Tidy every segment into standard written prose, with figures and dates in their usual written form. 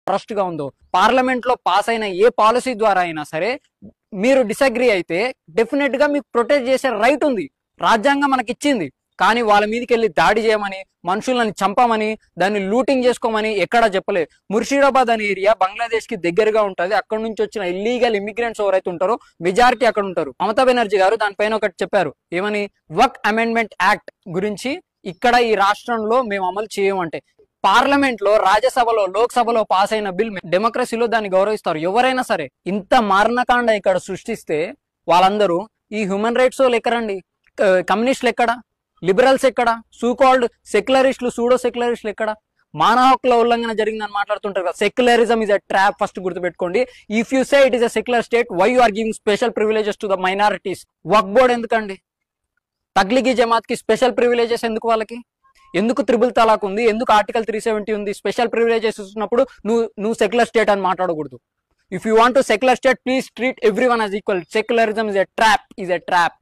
Trust గా ఉందో, parliament లో పాస్ అయిన ఏ పాలసీ ద్వారా అయినా సరే మీరు డిసగ్రీ అయితే డెఫినెట్ గా మీకు ప్రొటెక్ట్ చేసే రైట్ ఉంది, రాజ్యాంగం మనకి ఇచ్చింది. కానీ వాళ్ళ మీదకి వెళ్ళి దాడి చేయమని, మనుషులను చంపమని, దాన్ని లూటింగ్ చేసుకోమని ఎక్కడా చెప్పలేదు. ముర్షిదాబాద్ అనే ఏరియా బంగ్లాదేశ్ కి దగ్గరగా ఉంటుంది. అక్కడ నుంచి వచ్చిన ఇల్లీగల్ ఇమిగ్రెంట్స్ ఎవరైతే ఉంటారో మెజారిటీ అక్కడ ఉంటారు. మమతా బెనర్జీ గారు దానిపైన ఒకటి చెప్పారు, ఏమని, వర్క్ అమెండ్మెంట్ యాక్ట్ గురించి ఇక్కడ ఈ రాష్ట్రంలో మేము అమలు చేయమంటే, పార్లమెంట్ లో, రాజ్యసభలో, లోక్సభలో పాస్ అయిన బిల్ డెమోక్రసీలో దాన్ని గౌరవిస్తారు ఎవరైనా సరే. ఇంత మారణకాండ ఇక్కడ సృష్టిస్తే వాళ్ళందరూ ఈ హ్యూమన్ రైట్స్ వాళ్ళు ఎక్కడండి, కమ్యూనిస్టులు ఎక్కడ, లిబరల్స్ ఎక్కడ, సూకాల్డ్ సెక్యులరిస్టులు, సూడో సెక్యులరిస్టులు ఎక్కడ? మానవ హక్కుల ఉల్లంఘన జరిగిందని మాట్లాడుతుంటారు కదా. Secularism is a trap, first గుర్తుపెట్టుకోండి. If you say it is a secular state, why you are giving special privileges to the minorities? Waqf board ఎందుకండి? తగ్లిగీ జమాత్ కి స్పెషల్ ప్రివిలేజెస్ ఎందుకు? వాళ్ళకి ఎందుకు త్రిబుల్ తలాక్ ఉంది? ఎందుకు ఆర్టికల్ 370 ఉంది? స్పెషల్ ప్రివిలేజెస్ ఇస్తున్నప్పుడు నువ్వు సెక్యులర్ స్టేట్ అని మాట్లాడకూడదు. If you want to secular state, please treat everyone as equal. Secularism is a trap.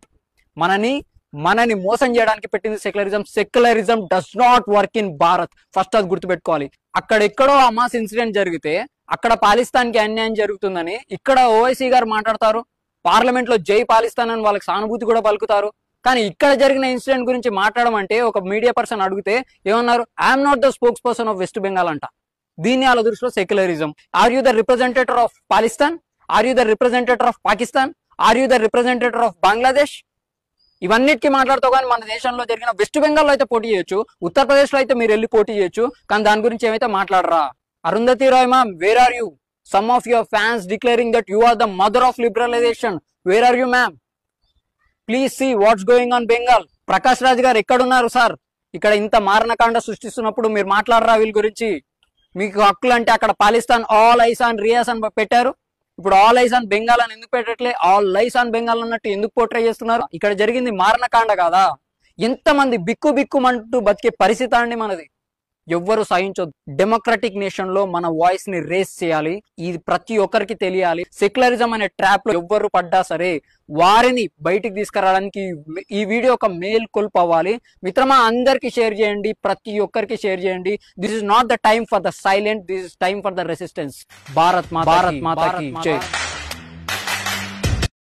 మనని మోసం చేయడానికి పెట్టింది secularism. Secularism does not work in Bharat, first అది గుర్తుపెట్టుకోవాలి. అక్కడెక్కడో హమాస్ ఇన్సిడెంట్ జరిగితే అక్కడ పాకిస్తాన్ కి అన్యాయం జరుగుతుందని ఇక్కడ ఓవైసీ గారు మాట్లాడతారు, పార్లమెంట్ లో జై పాకిస్తాన్ అని వాళ్ళకి సానుభూతి కూడా పలుకుతారు. కానీ ఇక్కడ జరిగిన ఇన్సిడెంట్ గురించి మాట్లాడమంటే ఒక మీడియా పర్సన్ అడిగితే ఏమన్నారు, I'm not the spokesperson of West Bengal అంట. దీన్ని వాళ్ళ దృష్టిలో secularism. Are you the representative of Pakistan? Are you the representative of Pakistan? Are you the representative of Bangladesh? ఇవన్నిటికీ మాట్లాడుతూ కానీ మన దేశంలో జరిగిన వెస్ట్ బెంగాల్లో అయితే పోటీ చేయొచ్చు, ఉత్తరప్రదేశ్ లో అయితే మీరు వెళ్ళి పోటీ చేయొచ్చు, కానీ దాని గురించి ఏమైతే మాట్లాడరా? Arundhati Roy ma'am, where are you? Some of your fans declaring that you are the mother of liberalisation. Where are you ma'am? Please see what's going on Bengal. Prakash Raj గారు ఎక్కడున్నారు సార్? ఇక్కడ ఇంత మారణకాండ సృష్టిస్తున్నప్పుడు మీరు మాట్లాడరా వీళ్ళ గురించి? మీకు హక్కులు అంటే అక్కడ పాకిస్తాన్ ఆల్ ఐస్ ఆన్ రియాస్ అని పెట్టారు, ఇప్పుడు ఆల్ ఐస్ ఆన్ బెంగాల్ అని ఎందుకు పెట్టట్లే? ఆల్ ఐస్ ఆన్ బెంగాల్ అన్నట్టు ఎందుకు పోర్ట్రే చేస్తున్నారు? ఇక్కడ జరిగింది మారణకాండ కాదా? ఎంతమంది బిక్కుమంటూ బతికే పరిస్థితి అండి మనది. ఎవ్వరు సహించొద్దు. డెమోక్రటిక్ నేషన్ లో మన వాయిస్ ని రేస్ చేయాలి, ఇది ప్రతి ఒక్కరికి తెలియాలి. సెక్యులరిజం అనే ట్రాప్ లో ఎవ్వరు పడ్డా సరే వారిని బయటికి తీసుకురావడానికి ఈ వీడియో ఒక మేల్ కొల్పు అవ్వాలి. మిత్రమా, అందరికి షేర్ చేయండి, ప్రతి ఒక్కరికి షేర్ చేయండి. This is not the time for the silent, this is time for the resistance. Bharat Mata కీ జై.